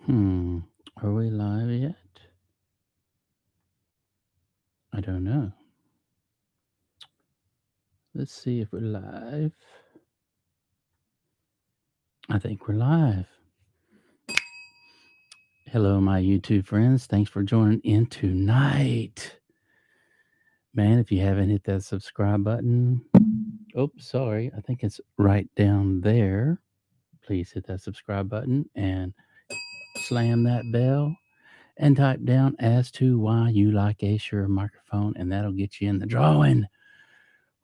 Hmm. Are we live yet? I don't know. Let's see if we're live. I think we're live. Hello, my YouTube friends. Thanks for joining in tonight. Man, if you haven't hit that subscribe button, oops, sorry. I think it's right down there. Please hit that subscribe button and slam that bell and type down as to why you like a Shure microphone, and that'll get you in the drawing.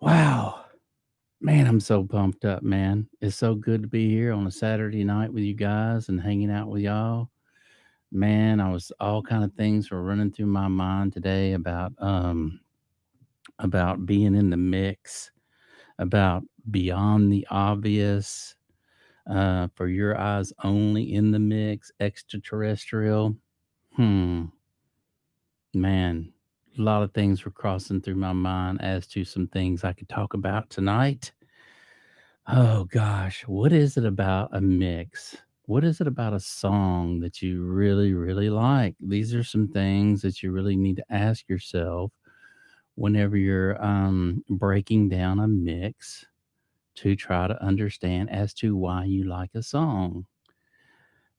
Wow. Man, I'm so pumped up, man. It's so good to be here on a Saturday night with you guys and hanging out with y'all. Man, I was all kind of things were running through my mind today about being in the mix, about beyond the obvious, for your eyes only in the mix, extraterrestrial. Hmm, man, a lot of things were crossing through my mind as to some things I could talk about tonight. Oh gosh, what is it about a mix? What is it about a song that you really, really like? These are some things that you really need to ask yourself whenever you're breaking down a mix to try to understand as to why you like a song.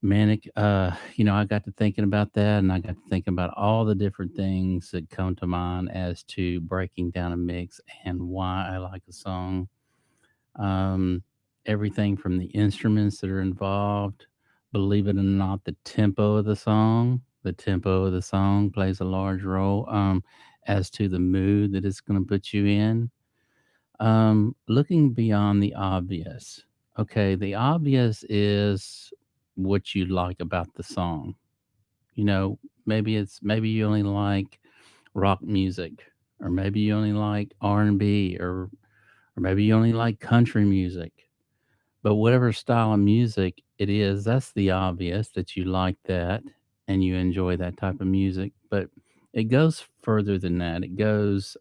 Manic, I got to thinking about that, and I got to thinking about all the different things that come to mind as to breaking down a mix and why I like a song. um, Everything from the instruments that are involved. Believe it or not, the tempo of the song. The tempo of the song plays a large role as to the mood that it's going to put you in. Looking beyond the obvious. Okay, the obvious is what you like about the song. You know, maybe you only like rock music, or maybe you only like R&B, or maybe you only like country music. But whatever style of music it is, that's the obvious that you like that and you enjoy that type of music. But it goes further than that. It goes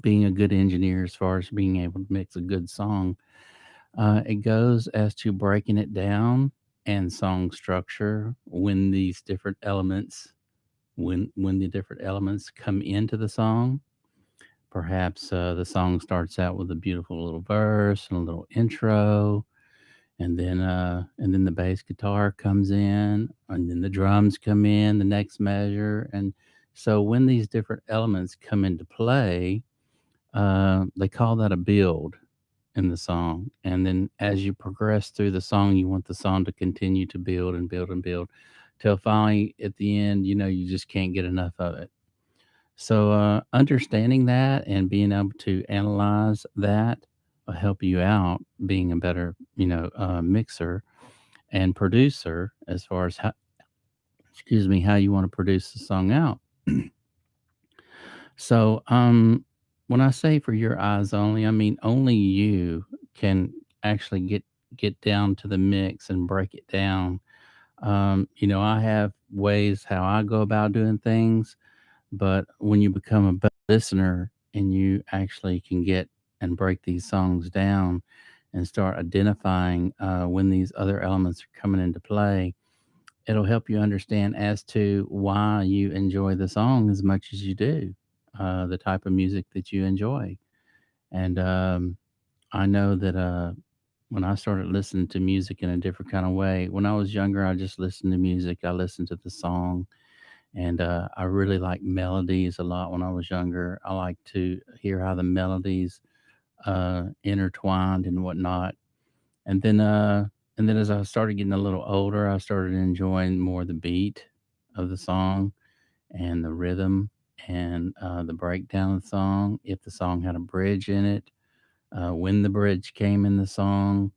being a good engineer as far as being able to mix a good song. It goes as to breaking it down and song structure when these different elements when the different elements come into the song. Perhaps the song starts out with a beautiful little verse and a little intro, and then the bass guitar comes in, and then the drums come in the next measure. And so when these different elements come into play, they call that a build in the song. And then as you progress through the song, you want the song to continue to build and build and build till finally at the end, you just can't get enough of it. So, understanding that and being able to analyze that will help you out being a better, mixer and producer as far as how you want to produce the song out. So, when I say for your eyes only, I mean only you can actually get down to the mix and break it down. I have ways how I go about doing things, but when you become a better listener and you actually can get and break these songs down and start identifying when these other elements are coming into play, it'll help you understand as to why you enjoy the song as much as you do, the type of music that you enjoy. And I know that when I started listening to music in a different kind of way, when I was younger, I just listened to music, I listened to the song, and I really like melodies a lot when I was younger. I like to hear how the melodies intertwined and whatnot. And then, as I started getting a little older, I started enjoying more the beat of the song and the rhythm and the breakdown of the song. If the song had a bridge in it, when the bridge came in the song,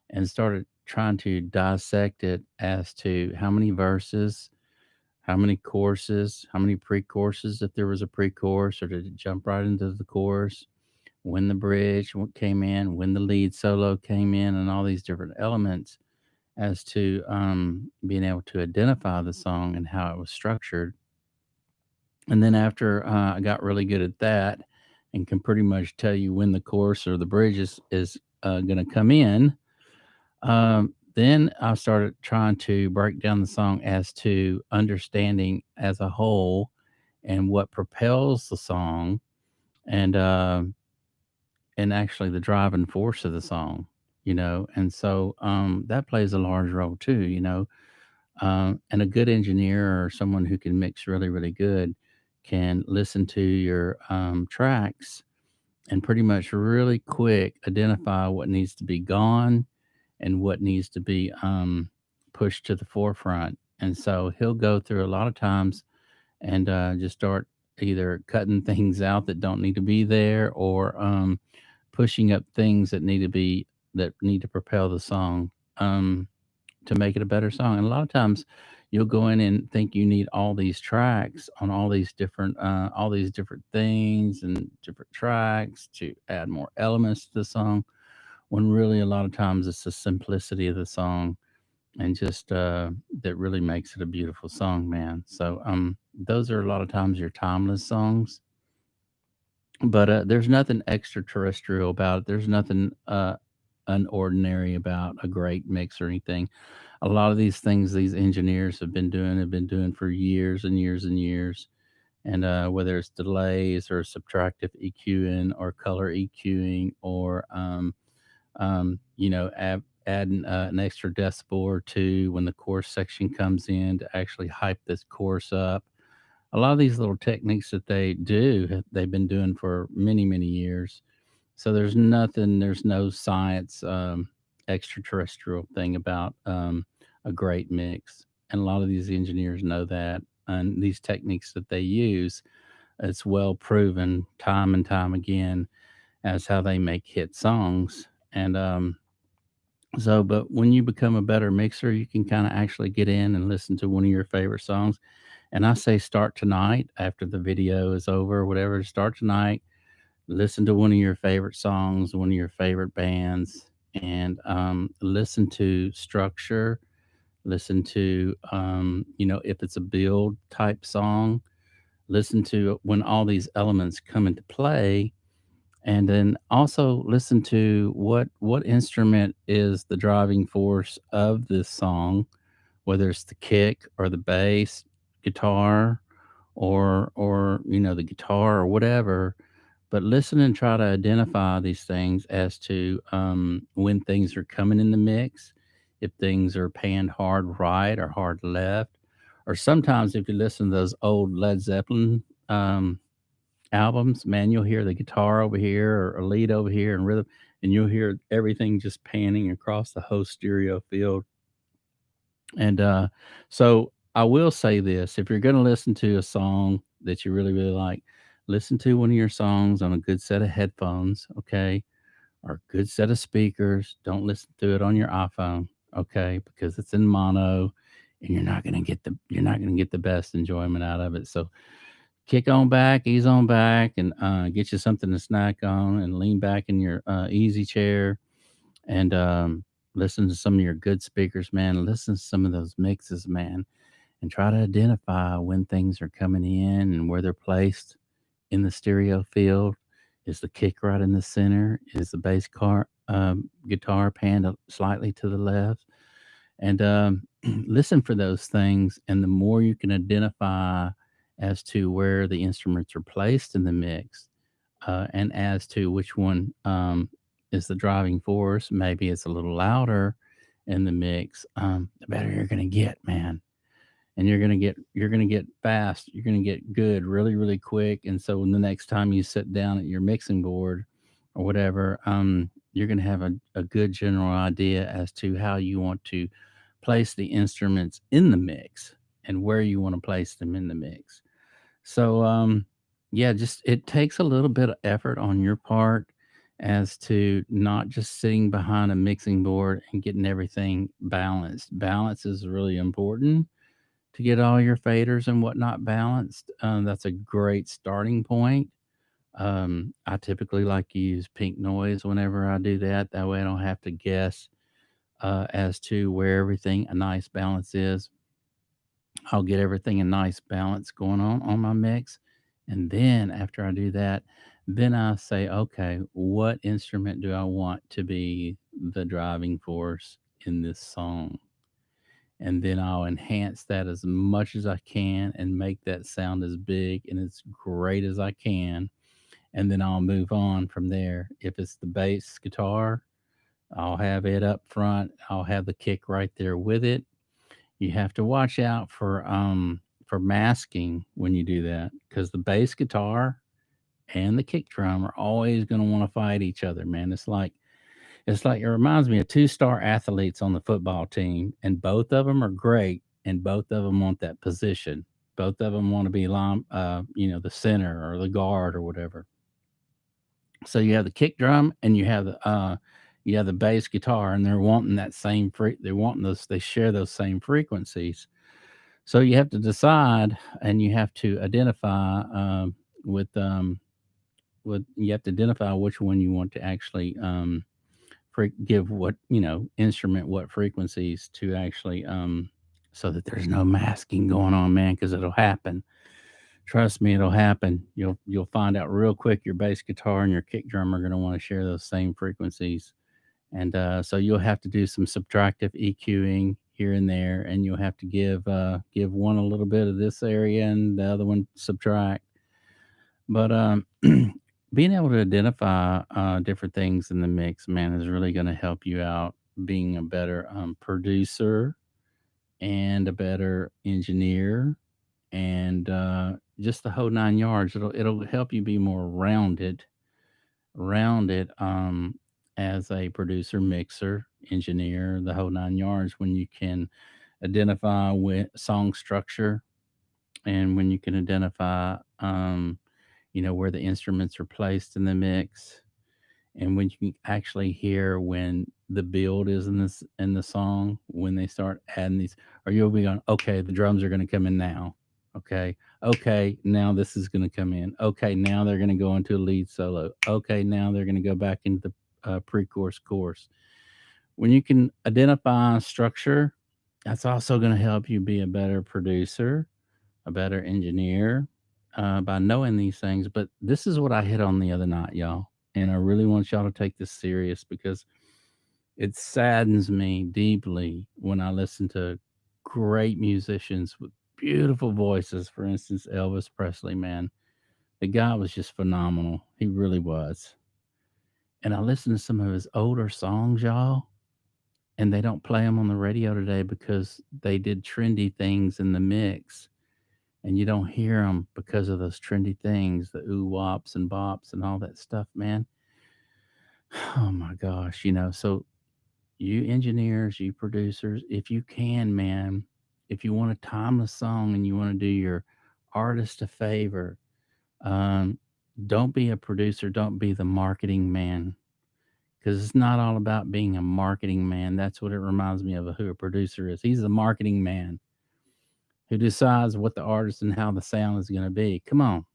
and started trying to dissect it as to how many verses, how many courses, how many pre-courses, if there was a pre-chorus, or did it jump right into the chorus, when the bridge came in, when the lead solo came in, and all these different elements as to being able to identify the song and how it was structured. And then after I got really good at that and can pretty much tell you when the chorus or the bridge is going to come in, Then I started trying to break down the song as to understanding as a whole and what propels the song and actually the driving force of the song, and so that plays a large role too, and a good engineer or someone who can mix really, really good can listen to your tracks and pretty much really quick identify what needs to be gone and what needs to be pushed to the forefront. And so he'll go through a lot of times and just start either cutting things out that don't need to be there or pushing up things that need to propel the song. To make it a better song. And a lot of times you'll go in and think you need all these tracks on all these different things and different tracks to add more elements to the song when really a lot of times it's the simplicity of the song and just that really makes it a beautiful song, man. So those are a lot of times your timeless songs, but there's nothing extraterrestrial about it. There's nothing unordinary about a great mix or anything. A lot of these things these engineers have been doing for years and years and years. And whether it's delays or subtractive EQing or color EQing or adding an extra decibel or two when the chorus section comes in to actually hype this chorus up. A lot of these little techniques that they do, they've been doing for many, many years. So there's no science, extraterrestrial thing about a great mix. And a lot of these engineers know that. And these techniques that they use, it's well proven time and time again as how they make hit songs. And but when you become a better mixer, you can kind of actually get in and listen to one of your favorite songs. And I say start tonight after the video is over, or whatever. Start tonight, listen to one of your favorite songs, one of your favorite bands, and listen to structure. Listen to, if it's a build type song, listen to when all these elements come into play, and then also listen to what instrument is the driving force of this song, whether it's the kick or the bass, guitar, or the guitar or whatever. But listen and try to identify these things as to when things are coming in the mix, if things are panned hard right or hard left, or sometimes if you listen to those old Led Zeppelin albums, man, you'll hear the guitar over here or a lead over here and rhythm, and you'll hear everything just panning across the whole stereo field. And so I will say this: if you're going to listen to a song that you really, really like, listen to one of your songs on a good set of headphones, okay, or a good set of speakers. Don't listen to it on your iPhone, okay, because it's in mono, and you're not going to get the best enjoyment out of it. So kick on back, ease on back, and get you something to snack on, and lean back in your easy chair and listen to some of your good speakers, man. Listen to some of those mixes, man, and try to identify when things are coming in and where they're placed in the stereo field. Is the kick right in the center? Is the guitar panned slightly to the left? And listen for those things. And the more you can identify as to where the instruments are placed in the mix, and as to which one is the driving force, maybe it's a little louder in the mix, the better you're going to get, man. And you're going to get fast. You're going to get good really, really quick. And so when the next time you sit down at your mixing board or whatever, you're going to have a good general idea as to how you want to place the instruments in the mix and where you want to place them in the mix. So, yeah, just it takes a little bit of effort on your part as to not just sitting behind a mixing board and getting everything balanced. Balance is really important to get all your faders and whatnot balanced. That's a great starting point. I typically like to use pink noise whenever I do that. That way I don't have to guess as to where everything a nice balance is. I'll get everything in nice balance going on my mix. And then after I do that, then I say, okay, what instrument do I want to be the driving force in this song. And then I'll enhance that as much as I can and make that sound as big and as great as I can. And then I'll move on from there. If it's the bass guitar, I'll have it up front. I'll have the kick right there with it. You have to watch out for masking when you do that because the bass guitar and the kick drum are always going to want to fight each other, man. It's like it reminds me of two-star athletes on the football team, and both of them are great, and both of them want that position. Both of them want to be the center or the guard or whatever. So you have the kick drum and you have the bass guitar, and they're wanting that same they're wanting those, they share those same frequencies. So you have to decide, and you have to identify with you have to identify which one you want to actually give what instrument what frequencies to actually so that there's no masking going on, man, because it'll happen. Trust me, it'll happen. You'll find out real quick your bass guitar and your kick drum are going to want to share those same frequencies, and so you'll have to do some subtractive EQing here and there, and you'll have to give one a little bit of this area and the other one subtract. But being able to identify different things in the mix, man, is really going to help you out being a better producer and a better engineer and just the whole nine yards. It'll help you be more rounded as a producer, mixer, engineer, the whole nine yards. When you can identify with song structure and when you can identify where the instruments are placed in the mix, and when you can actually hear when the build is in the song, when they start adding these, or you'll be going, okay, the drums are going to come in now. Okay, now this is going to come in. Okay, now they're going to go into a lead solo. Okay, now they're going to go back into the pre-chorus chorus. When you can identify structure, that's also going to help you be a better producer, a better engineer, by knowing these things. But this is what I hit on the other night, y'all. And I really want y'all to take this serious because it saddens me deeply when I listen to great musicians with beautiful voices. For instance, Elvis Presley, man. The guy was just phenomenal. He really was. And I listen to some of his older songs, y'all, and they don't play them on the radio today because they did trendy things in the mix, and you don't hear them because of those trendy things, the ooh wops and bops and all that stuff, man. Oh my gosh, so you engineers, you producers, if you can, man, if you want a timeless song and you want to do your artist a favor, um, don't be a producer, don't be the marketing man. Because it's not all about being a marketing man. That's what it reminds me of who a producer is. He's the marketing man who decides what the artist and how the sound is going to be. Come on.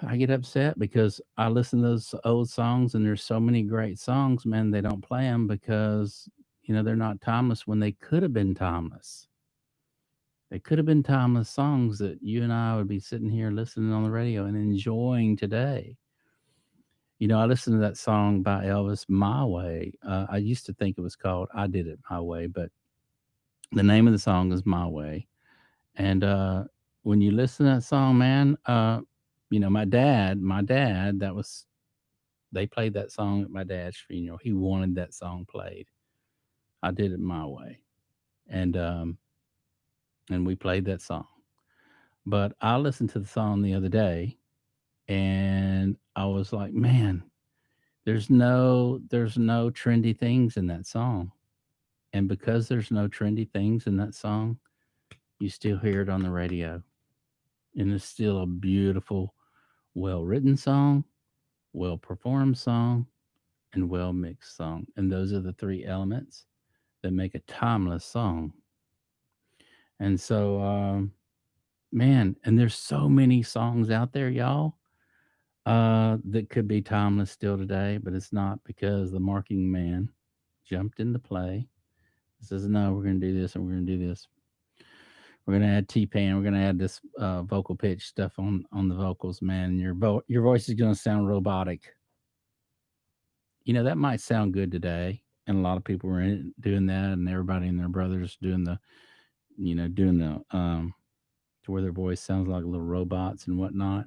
I get upset because I listen to those old songs and there's so many great songs, man. They don't play them because, they're not timeless when they could have been timeless. They could have been timeless songs that you and I would be sitting here listening on the radio and enjoying today. I listened to that song by Elvis, My Way. I used to think it was called I Did It My Way, but the name of the song is My Way. And when you listen to that song, man, my dad, they played that song at my dad's funeral. He wanted that song played. I Did It My Way. And we played that song. But I listened to the song the other day and I was like, man, there's no trendy things in that song. And because there's no trendy things in that song, you still hear it on the radio. And it's still a beautiful, well written song, well performed song, and well mixed song. And those are the three elements that make a timeless song. And so, man, and there's so many songs out there, y'all, that could be timeless still today, but it's not because the marketing man jumped into play. Says, no, we're going to do this and we're going to do this. We're going to add T-Pan. We're going to add this vocal pitch stuff on the vocals, man. Your voice is going to sound robotic. That might sound good today, and a lot of people were doing that, and everybody and their brothers doing doing to where their voice sounds like little robots and whatnot.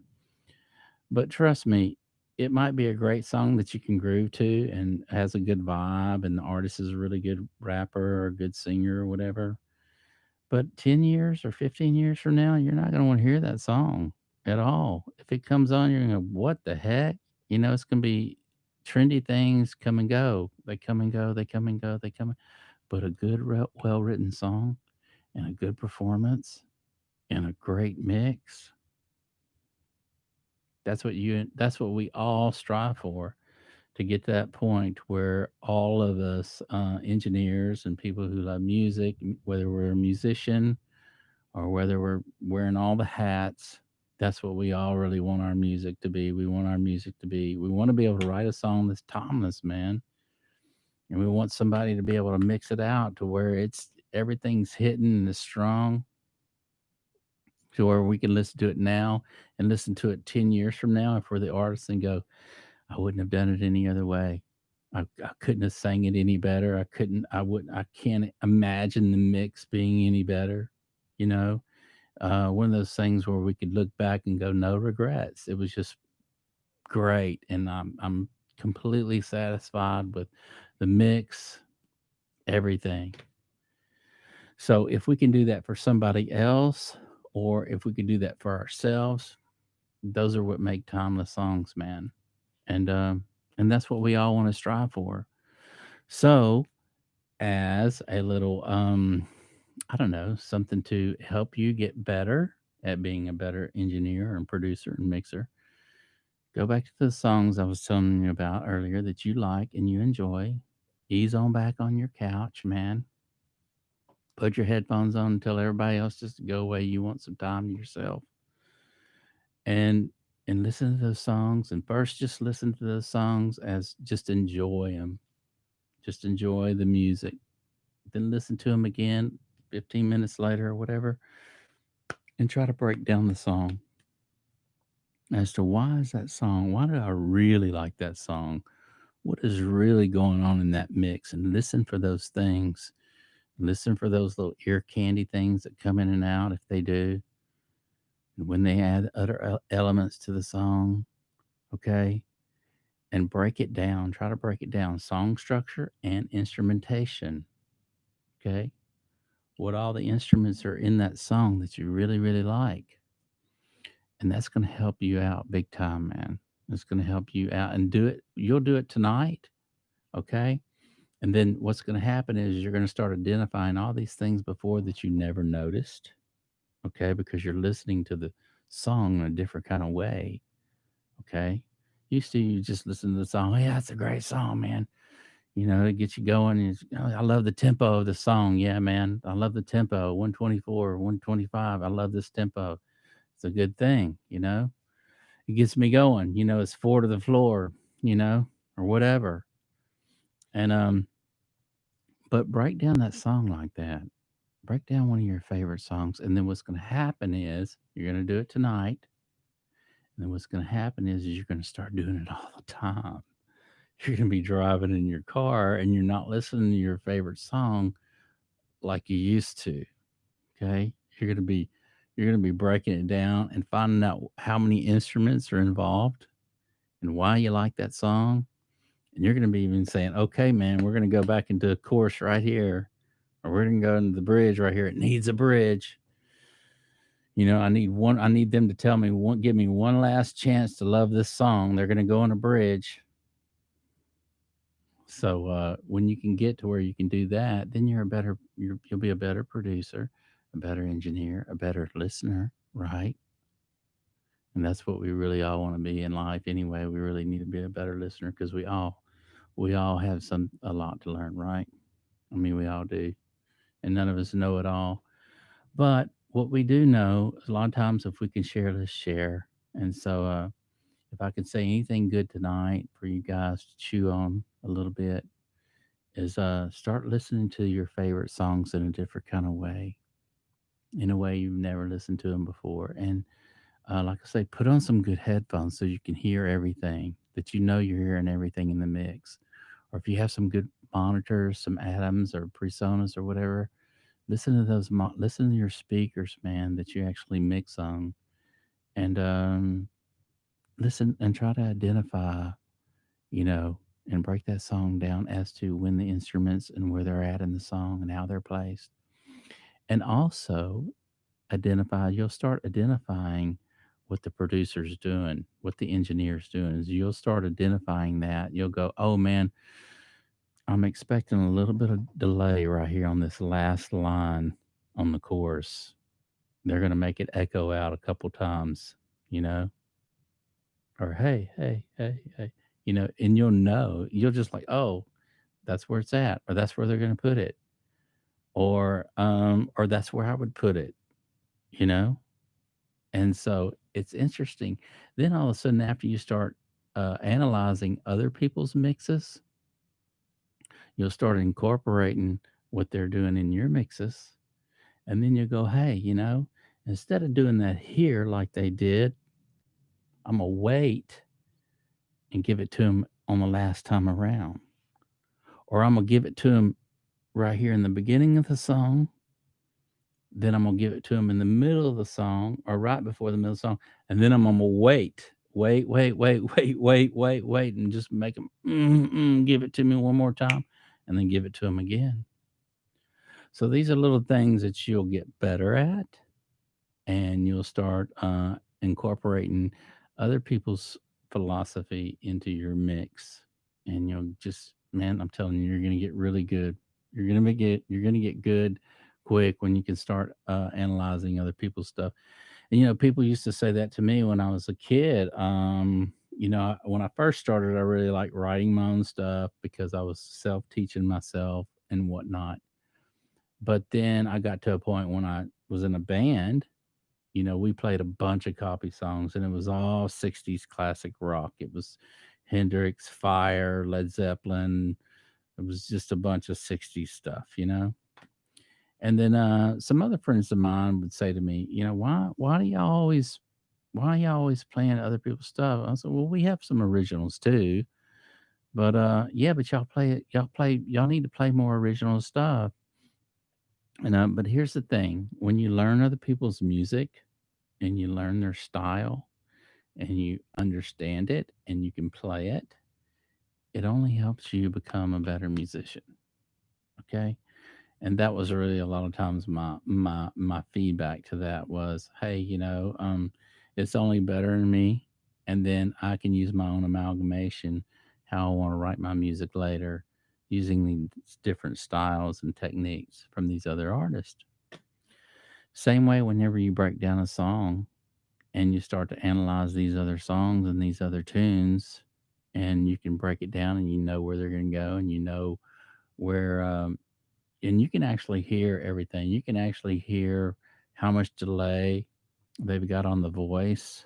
But trust me, it might be a great song that you can groove to and has a good vibe, and the artist is a really good rapper or a good singer or whatever. But 10 years or 15 years from now, you're not going to want to hear that song at all. If it comes on, you're going to go, what the heck? It's going to be trendy things come and go. They come and go. They come and go. They come. But a good, well written song and a good performance and a great mix, that's what we all strive for, to get to that point where all of us engineers and people who love music, whether we're a musician or whether we're wearing all the hats, that's what we all really want our music to be. We want to be able to write a song that's timeless, man. And we want somebody to be able to mix it out to where it's everything's hitting and it's strong, to where we can listen to it now and listen to it 10 years from now if we're the artist and go, I wouldn't have done it any other way. I couldn't have sang it any better. I can't imagine the mix being any better. You know, one of those things where we could look back and go, no regrets. It was just great. And I'm completely satisfied with the mix, everything. So if we can do that for somebody else, or if we could do that for ourselves, those are what make timeless songs, man. And that's what we all want to strive for. So, as a little, I don't know, something to help you get better at being a better engineer and producer and mixer, go back to the songs I was telling you about earlier that you like and you enjoy. Ease on back on your couch, man. Put your headphones on and tell everybody else just to go away. You want some time to yourself, and listen to those songs. And first, just listen to those songs as just enjoy them. Just enjoy the music. Then listen to them again 15 minutes later or whatever, and try to break down the song as to why is that song? Why did I really like that song? What is really going on in that mix? And listen for those things. Listen for those little ear candy things that come in and out if they do. And when they add other elements to the song, okay? And break it down. Try to break it down. Song structure and instrumentation, okay? What all the instruments are in that song that you really, really like. And that's going to help you out big time, man. It's going to help you out and do it. You'll do it tonight, okay? And then what's going to happen is you're going to start identifying all these things before that you never noticed, okay? Because you're listening to the song in a different kind of way, okay? Used to you just listen to the song, oh, yeah, it's a great song, man. It gets you going. And I love the tempo of the song. Yeah, man. I love the tempo. 124, 125. I love this tempo. It's a good thing. It gets me going. It's four to the floor, or whatever. And but break down that song like that. Break down one of your favorite songs. And then what's gonna happen is you're gonna do it tonight. And then what's gonna happen is you're gonna start doing it all the time. You're gonna be driving in your car and you're not listening to your favorite song like you used to. Okay. You're gonna be breaking it down and finding out how many instruments are involved and why you like that song. And you're gonna be even saying, okay, man, we're gonna go back into a chorus right here, or we're gonna go into the bridge right here. It needs a bridge. I need them to tell me give me one last chance to love this song. They're gonna go on a bridge. So when you can get to where you can do that, then you'll be a better producer, a better engineer, a better listener, right? And that's what we really all want to be in life anyway. We really need to be a better listener because we all have a lot to learn, right? I mean, we all do, and none of us know it all. But what we do know is a lot of times if we can share, let's share. And so, if I could say anything good tonight for you guys to chew on a little bit, is start listening to your favorite songs in a different kind of way, in a way you've never listened to them before. And like I say, put on some good headphones so you can hear everything, that you're hearing everything in the mix. Or if you have some good monitors, some Atoms or Presonus or whatever. Listen to those. Listen to your speakers, man, that you actually mix on, and listen and try to identify, you know, and break that song down as to when the instruments and where they're at in the song and how they're placed. And also identify, you'll start identifying what the producer's doing, what the engineer's doing. Is you'll start identifying that. You'll go, oh man, I'm expecting a little bit of delay right here on this last line on the chorus. They're going to make it echo out a couple times, you know, or hey, hey, hey, hey, and you'll just like, oh, that's where it's at, or that's where they're going to put it, or that's where I would put it, you know. And so it's interesting. Then all of a sudden, after you start analyzing other people's mixes, you'll start incorporating what they're doing in your mixes. And then you go, hey, instead of doing that here like they did, I'm going to wait and give it to them on the last time around. Or I'm going to give it to them right here in the beginning of the song. Then I'm going to give it to them in the middle of the song or right before the middle of the song. And then I'm going to wait, and just make them give it to me one more time and then give it to them again. So these are little things that you'll get better at, and you'll start incorporating other people's philosophy into your mix, and you'll just, man, I'm telling you, you're going to get really good. You're going to get good quick when you can start analyzing other people's stuff. And people used to say that to me when I was a kid. When I first started, I really liked writing my own stuff because I was self teaching myself and whatnot. But then I got to a point when I was in a band. We played a bunch of copy songs, and it was all 60s classic rock. It was Hendrix, Fire, Led Zeppelin. It was just a bunch of 60s stuff. And then some other friends of mine would say to me, why do y'all always playing other people's stuff? I said, well, we have some originals too. But yeah, but y'all need to play more original stuff. And but here's the thing: when you learn other people's music and you learn their style and you understand it and you can play it, it only helps you become a better musician. Okay. And that was really a lot of times my feedback to that was, hey, it's only better than me, and then I can use my own amalgamation how I want to write my music later using these different styles and techniques from these other artists. Same way whenever you break down a song and you start to analyze these other songs and these other tunes, and you can break it down and you know where they're going to go, and you know where and you can actually hear everything. You can actually hear how much delay they've got on the voice.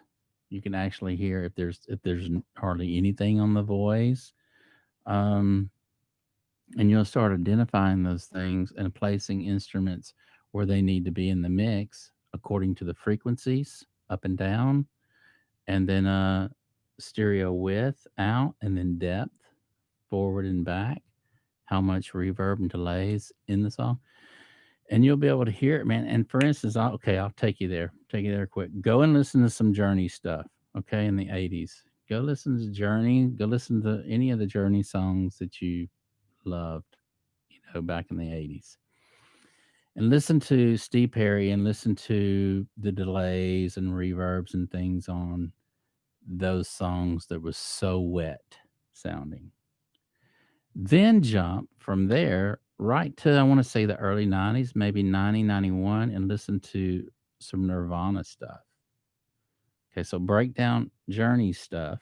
You can actually hear if there's hardly anything on the voice. Um, and you'll start identifying those things and placing instruments where they need to be in the mix according to the frequencies up and down, and then stereo width out, and then depth forward and back, how much reverb and delays in the song, and you'll be able to hear it, man. And for instance, I'll take you there quick. Go and listen to some Journey stuff, okay, in the 80s. Go listen to Journey. Go listen to any of the Journey songs that you loved, back in the 80s. And listen to Steve Perry and listen to the delays and reverbs and things on those songs that was so wet sounding. Then jump from there right to, I want to say, the early 90s, maybe 90, 91, and listen to some Nirvana stuff. Okay, so break down Journey stuff.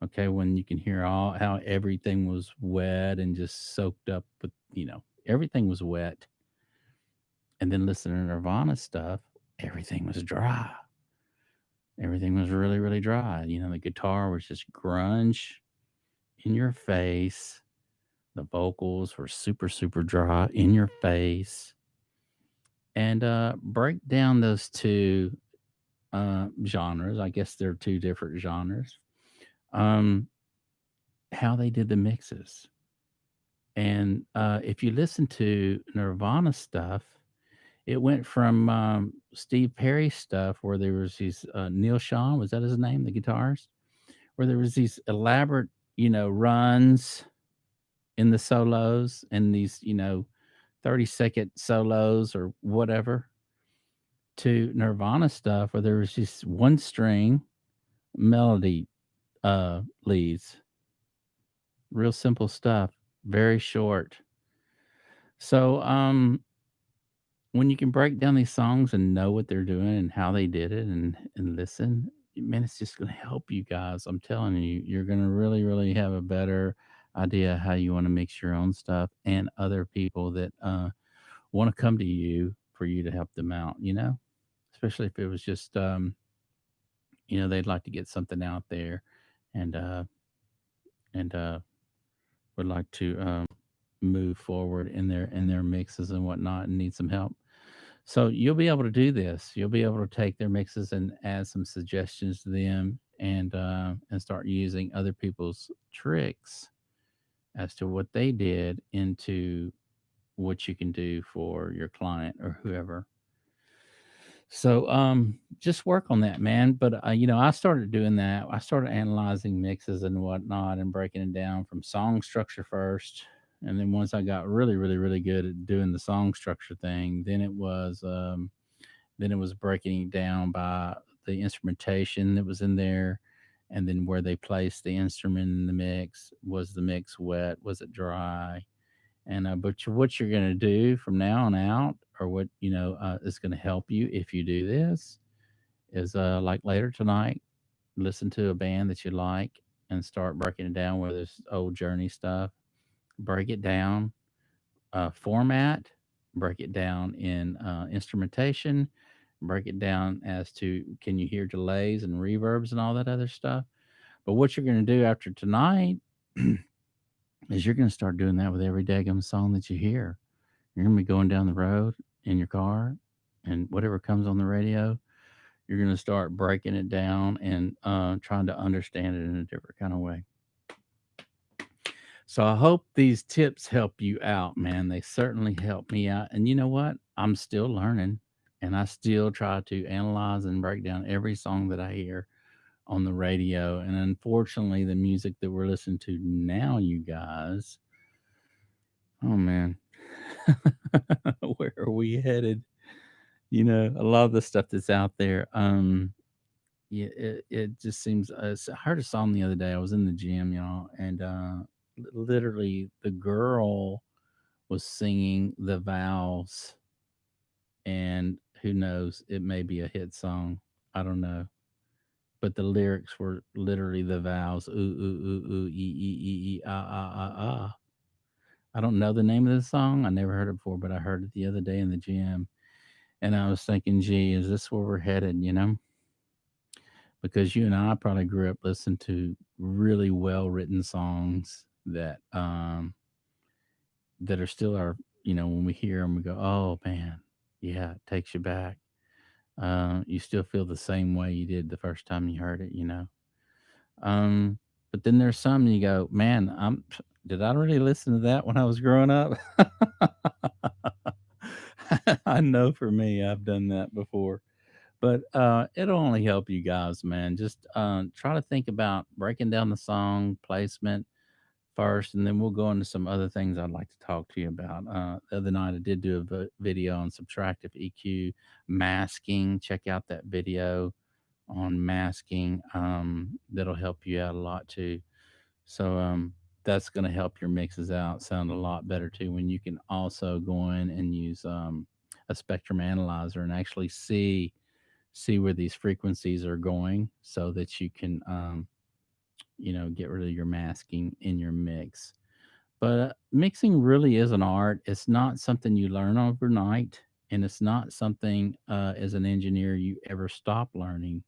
Okay, when you can hear all how everything was wet and just soaked up with, everything was wet. And then listen to Nirvana stuff, everything was dry. Everything was really, really dry. The guitar was just grunge in your face. The vocals were super, super dry in your face. And break down those two genres. I guess they're two different genres. Um, how they did the mixes. And if you listen to Nirvana stuff, it went from Steve Perry stuff where there was these Neil Sean, was that his name, the guitarist, where there was these elaborate, runs in the solos and these, 30-second solos or whatever, to Nirvana stuff where there was just one string melody leads, real simple stuff, very short. So when you can break down these songs and know what they're doing and how they did it and listen, man, it's just going to help you guys. I'm telling you, you're going to really, really have a better idea how you want to mix your own stuff and other people that want to come to you for you to help them out, especially if it was just, they'd like to get something out there and, would like to, move forward in their mixes and whatnot and need some help. So you'll be able to do this. You'll be able to take their mixes and add some suggestions to them and start using other people's tricks as to what they did into what you can do for your client or whoever. So just work on that, man. But I started doing that. I started analyzing mixes and whatnot and breaking it down from song structure first. And then once I got really, really, really good at doing the song structure thing, then it was breaking it down by the instrumentation that was in there, and then where they placed the instrument in the mix. Was the mix wet? Was it dry? And what you're going to do from now on out, or what is going to help you if you do this, is like later tonight, listen to a band that you like and start breaking it down. Whether it's old Journey stuff, break it down, format, break it down in instrumentation, break it down as to can you hear delays and reverbs and all that other stuff. But what you're going to do after tonight is you're going to start doing that with every daggum song that you hear. You're going to be going down the road in your car, and whatever comes on the radio, you're going to start breaking it down and trying to understand it in a different kind of way. So I hope these tips help you out, man. They certainly help me out. And you know what? I'm still learning, and I still try to analyze and break down every song that I hear on the radio. And unfortunately, the music that we're listening to now, you guys, oh man, where are we headed? A lot of the stuff that's out there. Yeah, it just seems. I heard a song the other day. I was in the gym, y'all, and literally the girl was singing the vows, and who knows, it may be a hit song. I don't know, but the lyrics were literally the vows. Ooh ooh ooh ooh ee ah ah ah ah. I don't know the name of the song. I never heard it before, but I heard it the other day in the gym, and I was thinking, gee, is this where we're headed? Because you and I probably grew up listening to really well written songs that are still our, when we hear them, we go, oh man, yeah, it takes you back. You still feel the same way you did the first time you heard it. Um, but then there's some you go, man, did I really listen to that when I was growing up? I know for me, I've done that before. But it'll only help you guys, man. Just try to think about breaking down the song placement first, and then we'll go into some other things I'd like to talk to you about. The other night, I did do a video on subtractive EQ masking. Check out that video on masking. That'll help you out a lot too. So that's going to help your mixes out sound a lot better too when you can also go in and use a spectrum analyzer and actually see where these frequencies are going so that you can get rid of your masking in your mix. But mixing really is an art. It's not something you learn overnight, and it's not something as an engineer you ever stop learning,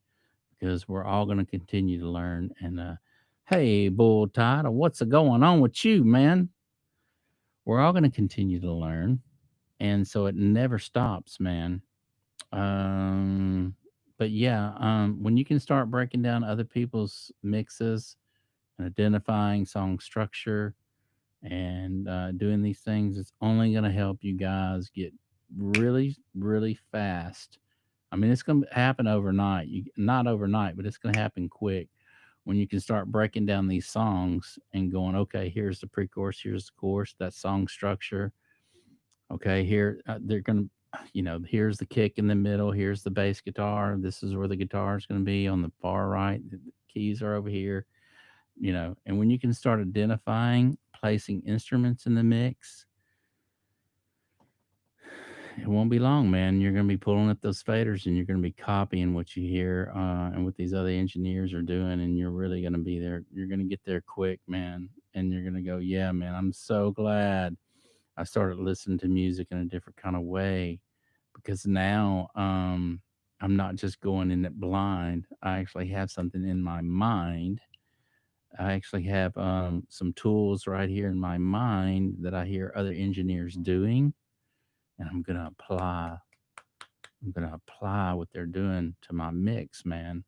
because we're all going to continue to learn. And hey, Bull Tide, what's going on with you, man? We're all going to continue to learn, and so it never stops, man. Um, but yeah, when you can start breaking down other people's mixes and identifying song structure, And doing these things is only going to help you guys get really, really fast. I mean, it's going to happen overnight. Not overnight, but it's going to happen quick when you can start breaking down these songs and going, okay, here's the pre-chorus, here's the chorus, that song structure. Okay, here they're going to, here's the kick in the middle, here's the bass guitar. This is where the guitar is going to be on the far right. The keys are over here, and when you can start identifying, placing instruments in the mix, it won't be long, man. You're going to be pulling up those faders and you're going to be copying what you hear and what these other engineers are doing. And you're really going to be there. You're going to get there quick, man. And you're going to go, yeah, man, I'm so glad I started listening to music in a different kind of way because now I'm not just going in it blind. I actually have something in my mind. I actually have some tools right here in my mind that I hear other engineers doing, and I'm gonna apply what they're doing to my mix, man.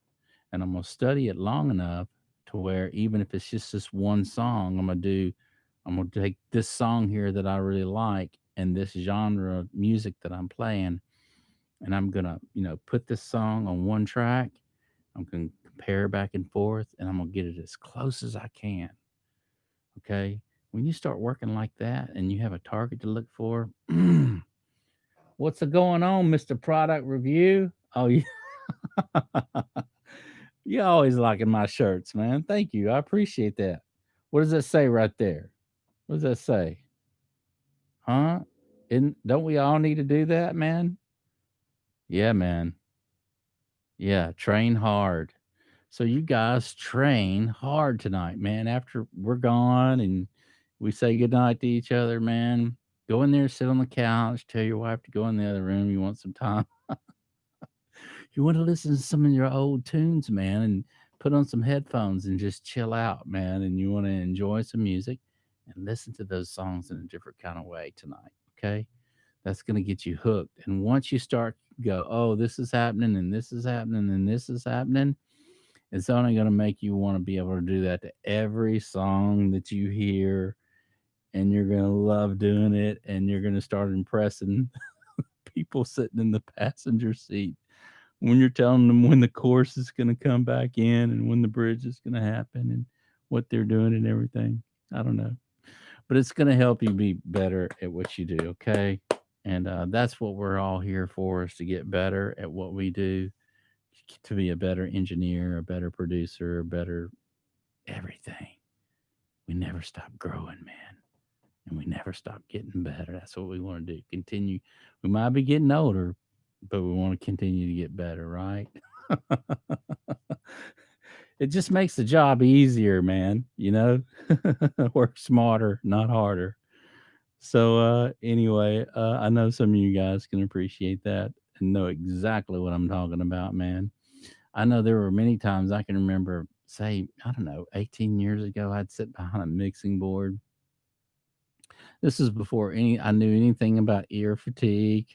And I'm gonna study it long enough to where even if it's just this one song, I'm gonna take this song here that I really like and this genre of music that I'm playing, and I'm gonna, put this song on one track. I'm gonna compare back and forth, and I'm gonna get it as close as I can. Okay. When you start working like that and you have a target to look for, what's going on, Mr. Product Review? Oh, yeah. You're always liking my shirts, man. Thank you. I appreciate that. What does that say right there? What does that say? Huh? Don't we all need to do that, man? Yeah, man. Yeah, train hard. So you guys train hard tonight, man. After we're gone and we say goodnight to each other, man, go in there, sit on the couch, tell your wife to go in the other room. You want some time. You want to listen to some of your old tunes, man, and put on some headphones and just chill out, man. And you want to enjoy some music and listen to those songs in a different kind of way tonight. Okay. That's going to get you hooked. And once you start go, oh, this is happening and this is happening and this is happening, it's only going to make you want to be able to do that to every song that you hear. And you're going to love doing it. And you're going to start impressing people sitting in the passenger seat when you're telling them when the chorus is going to come back in and when the bridge is going to happen and what they're doing and everything. I don't know. But it's going to help you be better at what you do. Okay. And that's what we're all here for, is to get better at what we do, to be a better engineer, a better producer, a better everything. We never stop growing, man. And we never stop getting better. That's what we want to do. Continue. We might be getting older, but we want to continue to get better, right? It just makes the job easier, man. Work smarter, not harder. So, anyway, I know some of you guys can appreciate that and know exactly what I'm talking about, man. I know there were many times I can remember, say, I don't know, 18 years ago, I'd sit behind a mixing board. This is before I knew anything about ear fatigue.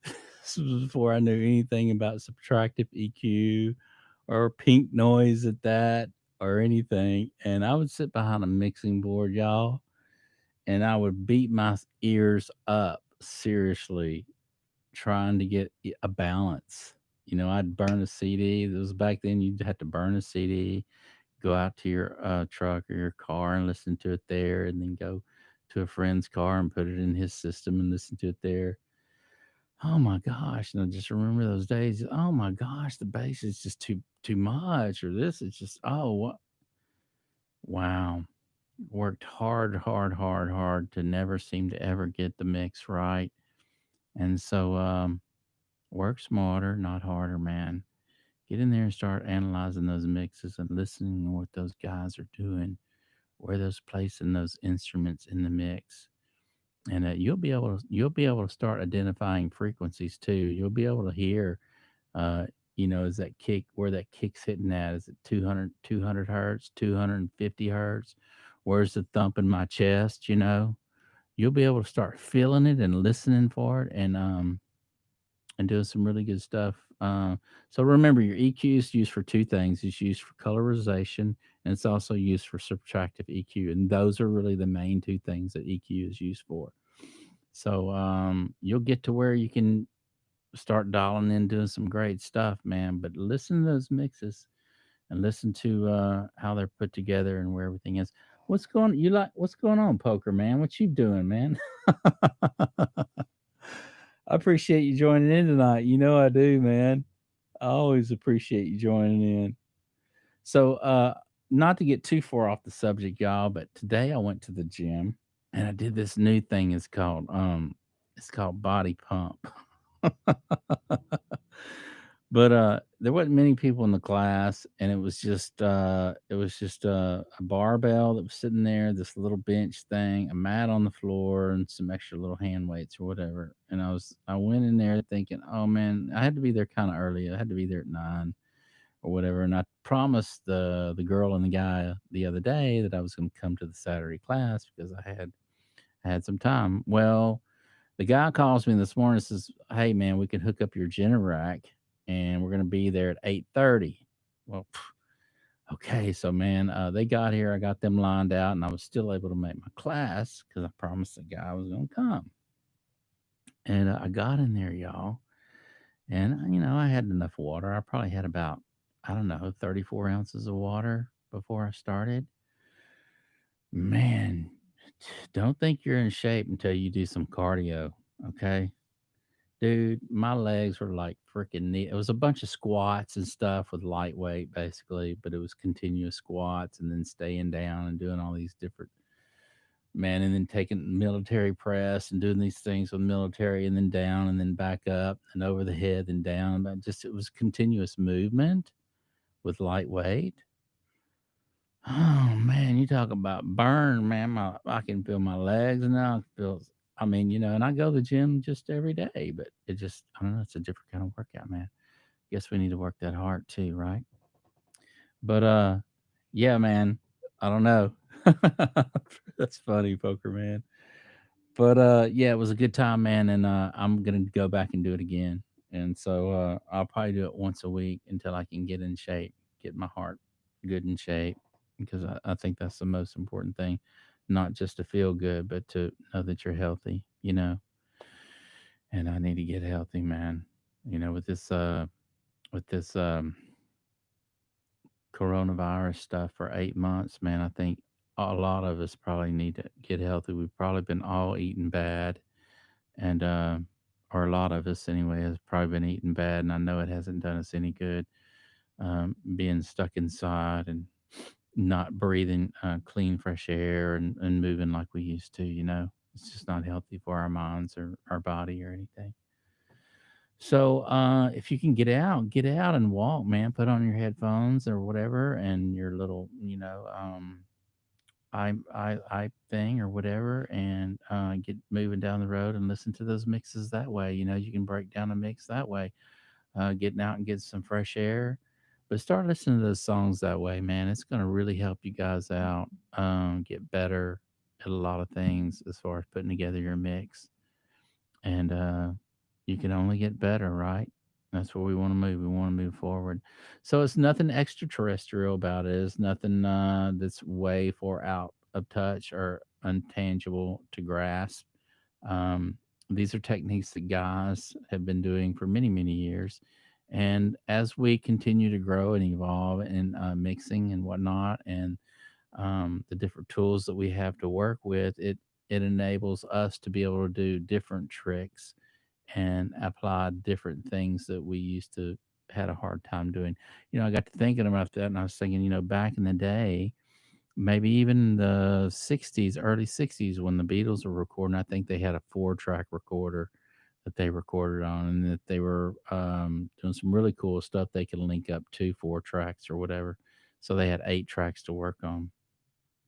This was before I knew anything about subtractive EQ or pink noise at that or anything. And I would sit behind a mixing board, y'all, and I would beat my ears up seriously trying to get a balance. I'd burn a CD. It was back then you'd have to burn a CD, go out to your truck or your car and listen to it there, and then go to a friend's car and put it in his system and listen to it there. Oh my gosh! And I just remember those days. Oh my gosh, the bass is just too much, or this is just what? Wow! Worked hard, hard, hard, hard to never seem to ever get the mix right, and so work smarter, not harder, man. Get in there and start analyzing those mixes and listening to what those guys are doing, where those placing those instruments in the mix, and you'll be able to start identifying frequencies too. You'll be able to hear, uh, is that kick where that kick's hitting at? Is it 200 hertz, 250 hertz? Where's the thump in my chest? You'll be able to start feeling it and listening for it, and and doing some really good stuff. So remember, your EQ is used for two things. It's used for colorization, and it's also used for subtractive EQ, and those are really the main two things that EQ is used for. So you'll get to where you can start dialing in, doing some great stuff, man. But listen to those mixes and listen to how they're put together and where everything is. What's going on, poker man? What you doing, man? I appreciate you joining in tonight. You know I do, man. I always appreciate you joining in. So, not to get too far off the subject, y'all, but today I went to the gym and I did this new thing. It's called body pump. But there wasn't many people in the class, and it was just a barbell that was sitting there, this little bench thing, a mat on the floor, and some extra little hand weights or whatever. And I went in there thinking, oh man, I had to be there kind of early. I had to be there at 9 or whatever. And I promised the girl and the guy the other day that I was going to come to the Saturday class because I had some time. Well, the guy calls me this morning and says, "Hey man, we can hook up your Generac and we're gonna be there at 8:30." Well, okay, so man, they got here, I got them lined out, and I was still able to make my class because I promised the guy I was gonna come. And I got in there, y'all, and I had enough water. I probably had about, I don't know, 34 ounces of water before I started. Man, don't think you're in shape until you do some cardio, okay? Dude, my legs were like freaking neat. It was a bunch of squats and stuff with lightweight, basically, but it was continuous squats and then staying down and doing all these different, man, and then taking military press and doing these things with military and then down and then back up and over the head and down. But just it was continuous movement with lightweight. Oh man, you talk about burn, man. I can feel my legs now. I mean, and I go to the gym just every day, but I don't know, it's a different kind of workout, man. Guess we need to work that hard too, right? But yeah, man. I don't know. That's funny, poker man. But yeah, it was a good time, man, and I'm gonna go back and do it again. And so I'll probably do it once a week until I can get in shape, get my heart good in shape, because I think that's the most important thing, not just to feel good, but to know that you're healthy. And I need to get healthy, man. With this coronavirus stuff for 8 months, man, I think a lot of us probably need to get healthy. We've probably been all eating bad, and or a lot of us anyway has probably been eating bad, and I know it hasn't done us any good, being stuck inside and not breathing clean, fresh air and moving like we used to. It's just not healthy for our minds or our body or anything. So, if you can get out and walk, man. Put on your headphones or whatever, and your little, I thing or whatever, and get moving down the road and listen to those mixes that way. You can break down a mix that way. Getting out and get some fresh air, but start listening to those songs that way, man. It's going to really help you guys out, get better at a lot of things as far as putting together your mix, and you can only get better, right? That's where we want to move. We want to move forward. So it's nothing extraterrestrial about it. It's nothing that's way far out of touch or untangible to grasp. These are techniques that guys have been doing for many, many years. And as we continue to grow and evolve in mixing and whatnot, and the different tools that we have to work with, it enables us to be able to do different tricks and apply different things that we used to had a hard time doing. I got to thinking about that, and I was thinking, back in the day, maybe even the '60s, early '60s, when the Beatles were recording, I think they had a 4-track recorder that they recorded on, and that they were doing some really cool stuff. They could link up to 4 tracks or whatever, so they had 8 tracks to work on.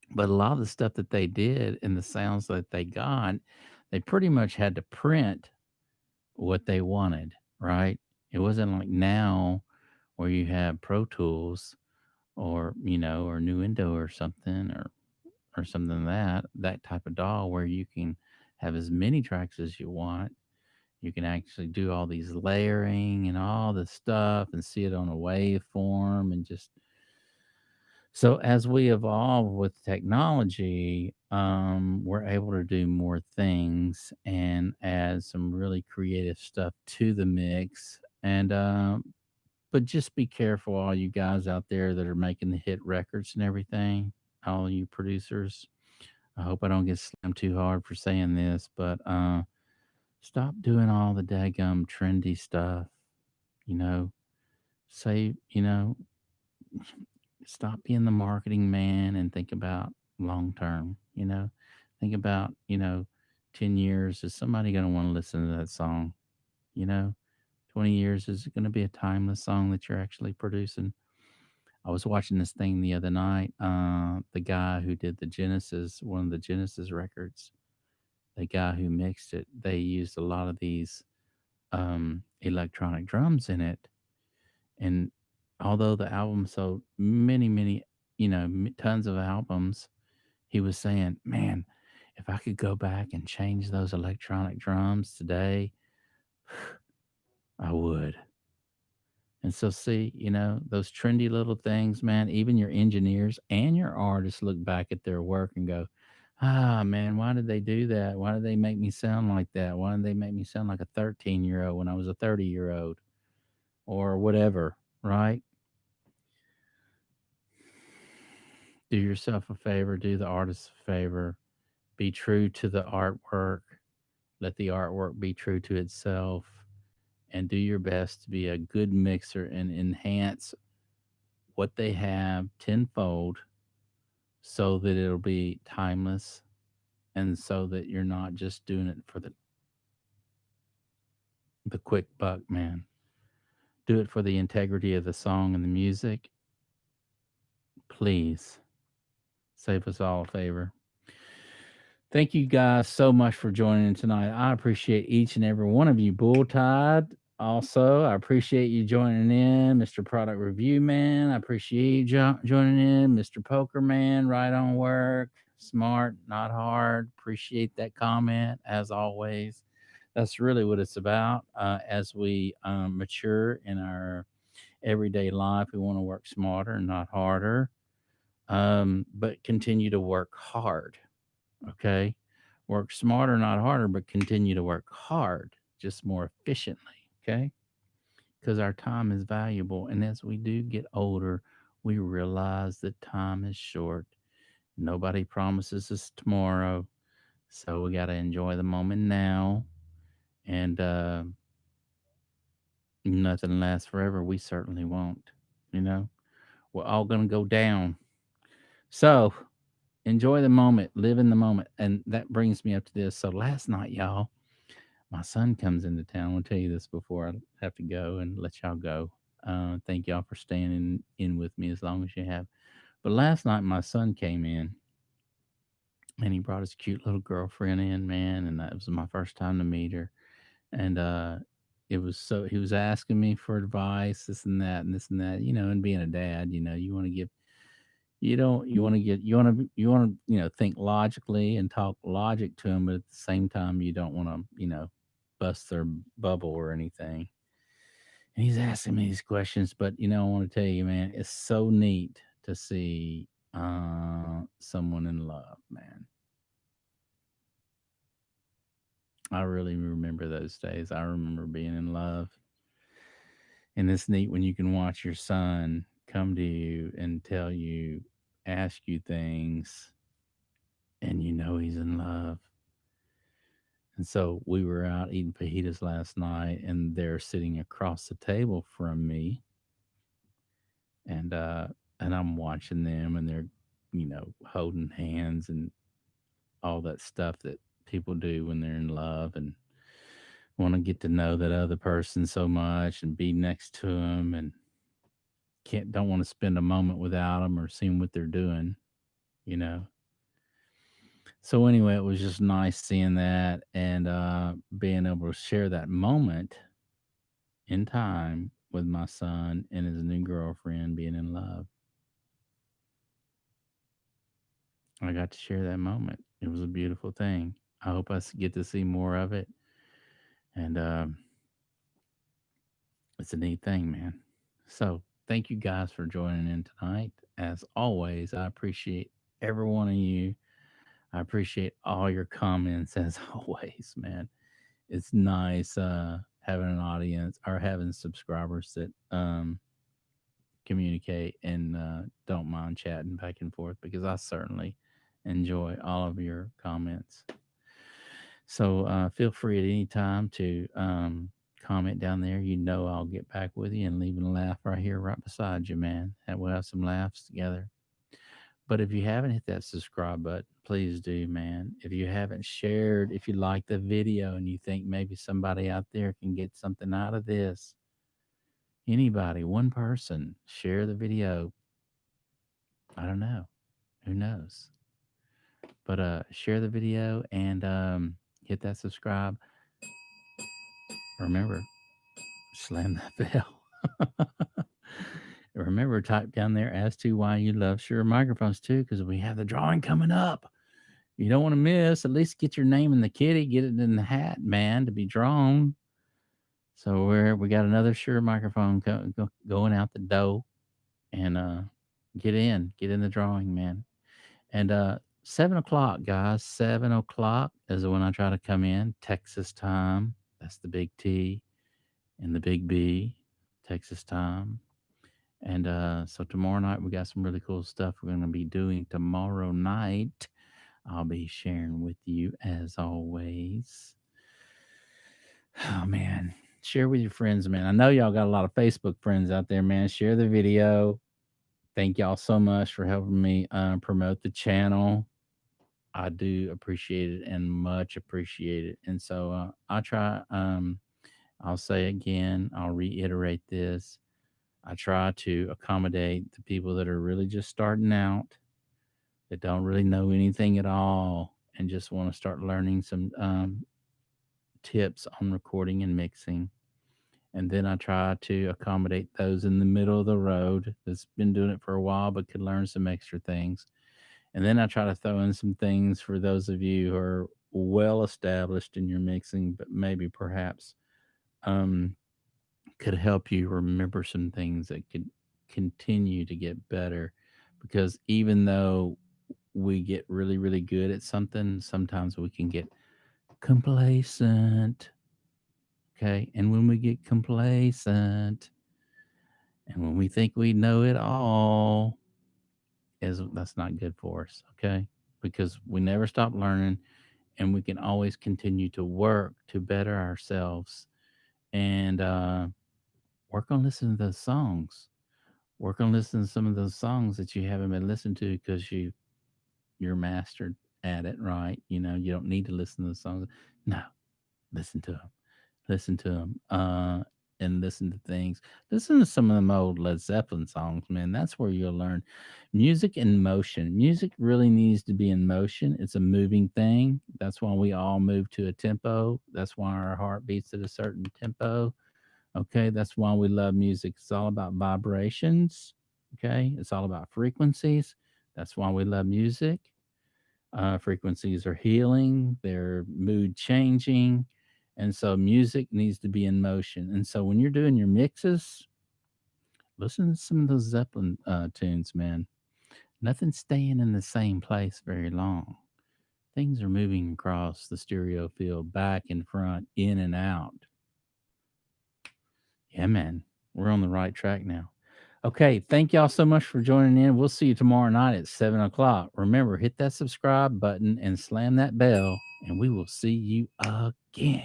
But a lot of the stuff that they did and the sounds that they got, they pretty much had to print what they wanted, right? It wasn't like now where you have Pro Tools or Nuendo or something or something that type of DAW where you can have as many tracks as you want You can actually do all these layering and all this stuff and see it on a waveform and just so as we evolve with technology, we're able to do more things and add some really creative stuff to the mix. And but just be careful, all you guys out there that are making the hit records and everything, all you producers. I hope I don't get slammed too hard for saying this, but stop doing all the daggum trendy stuff. You know, say, stop being the marketing man and think about long term, think about 10 years, is somebody going to want to listen to that song? you know 20 years, is it going to be a timeless song that you're actually producing? I was watching this thing the other night. The guy who did the Genesis, one of the Genesis records, the guy who mixed it, they used a lot of these electronic drums in it. And although the album sold many, many, tons of albums, he was saying, man, if I could go back and change those electronic drums today, I would. And so, see, those trendy little things, man, even your engineers and your artists look back at their work and go, ah, man, why did they do that? Why did they make me sound like that? Why did they make me sound like a 13-year-old when I was a 30-year-old or whatever, right? Do yourself a favor, do the artist a favor, be true to the artwork, let the artwork be true to itself, and do your best to be a good mixer and enhance what they have tenfold so that it'll be timeless and so that you're not just doing it for the quick buck, man. Do it for the integrity of the song and the music. Please save us all a favor. Thank you guys so much for joining in tonight. I appreciate each and every one of you. Bull Tide, also, I appreciate you joining in. Mr. Product Review Man, I appreciate you joining in. Mr. Poker Man, right on work. Smart, not hard. Appreciate that comment, as always. That's really what it's about. As we mature in our everyday life, we want to work smarter, not harder, but continue to work hard. Okay. Work smarter, not harder, but continue to work hard, just more efficiently. Okay. Because our time is valuable. And as we do get older, we realize that time is short. Nobody promises us tomorrow. So we got to enjoy the moment now. And nothing lasts forever. We certainly won't. You know, we're all going to go down. So enjoy the moment, live in the moment. And that brings me up to this. So last night, y'all, my son comes into town. I'll tell you this before I have to go and let y'all go. Thank y'all for staying in with me as long as you have. But last night, my son came in and he brought his cute little girlfriend in, man. And that was my first time to meet her. And it was so, he was asking me for advice, this and that, and this and that, and being a dad, you want to give, you don't, you want to get, you want to, think logically and talk logic to them, but at the same time, you don't want to, bust their bubble or anything. And he's asking me these questions, but I want to tell you, man, it's so neat to see someone in love, man. I really remember those days. I remember being in love. And it's neat when you can watch your son come to you and tell you, ask you things, and he's in love. And so we were out eating fajitas last night, and they're sitting across the table from me, and I'm watching them, and they're holding hands and all that stuff that people do when they're in love and want to get to know that other person so much and be next to them and don't want to spend a moment without them or seeing what they're doing, you know. So anyway, it was just nice seeing that and being able to share that moment in time with my son and his new girlfriend being in love. I got to share that moment. It was a beautiful thing. I hope get to see more of it. And it's a neat thing, man. So thank you guys for joining in tonight. As always, I appreciate every one of you. I appreciate all your comments as always, man. It's nice having an audience or having subscribers that communicate and don't mind chatting back and forth, because I certainly enjoy all of your comments. So feel free at any time to comment down there. You know I'll get back with you and leave a laugh right here, right beside you, man. And we'll have some laughs together. But if you haven't hit that subscribe button, please do, man. If you haven't shared, if you like the video and you think maybe somebody out there can get something out of this, anybody, one person, share the video. I don't know. Who knows? But share the video and hit that subscribe. Remember, slam that bell. Remember, type down there as to why you love Shure microphones too, because we have the drawing coming up. You don't want to miss. At least get your name in the kitty, get it in the hat, man, to be drawn. So we got another Shure microphone going out the door, and get in the drawing, man. And 7 o'clock, guys. 7 o'clock is when I try to come in Texas time. That's the big T and the big B, Texas time. And so tomorrow night, we got some really cool stuff we're going to be doing tomorrow night. I'll be sharing with you as always. Oh, man. Share with your friends, man. I know y'all got a lot of Facebook friends out there, man. Share the video. Thank y'all so much for helping me promote the channel. I do appreciate it and much appreciate it. And so I try, I'll say again, I'll reiterate this. I try to accommodate the people that are really just starting out, that don't really know anything at all, and just want to start learning some tips on recording and mixing. And then I try to accommodate those in the middle of the road that's been doing it for a while but could learn some extra things. And then I try to throw in some things for those of you who are well established in your mixing, but maybe perhaps um, could help you remember some things that could continue to get better. Because even though we get really, really good at something, sometimes we can get complacent. Okay. And when we get complacent and when we think we know it all, that's not good for us. Okay. Because we never stop learning, and we can always continue to work to better ourselves and work on listening to those songs. Work on listening to some of those songs that you haven't been listening to because you're mastered at it, right? You know, you don't need to listen to the songs. No, listen to them. Listen to them. And listen to things. Listen to some of them old Led Zeppelin songs, man. That's where you'll learn music in motion. Music really needs to be in motion. It's a moving thing. That's why we all move to a tempo. That's why our heart beats at a certain tempo. Okay, that's why we love music. It's all about vibrations. Okay, it's all about frequencies. That's why we love music. Frequencies are healing, they're mood changing. And so music needs to be in motion. And so when you're doing your mixes, listen to some of those Zeppelin tunes, man. Nothing's staying in the same place very long. Things are moving across the stereo field, back and front, in and out. Yeah, man, we're on the right track now. Okay, thank y'all so much for joining in. We'll see you tomorrow night at 7 o'clock. Remember, hit that subscribe button and slam that bell, and we will see you again.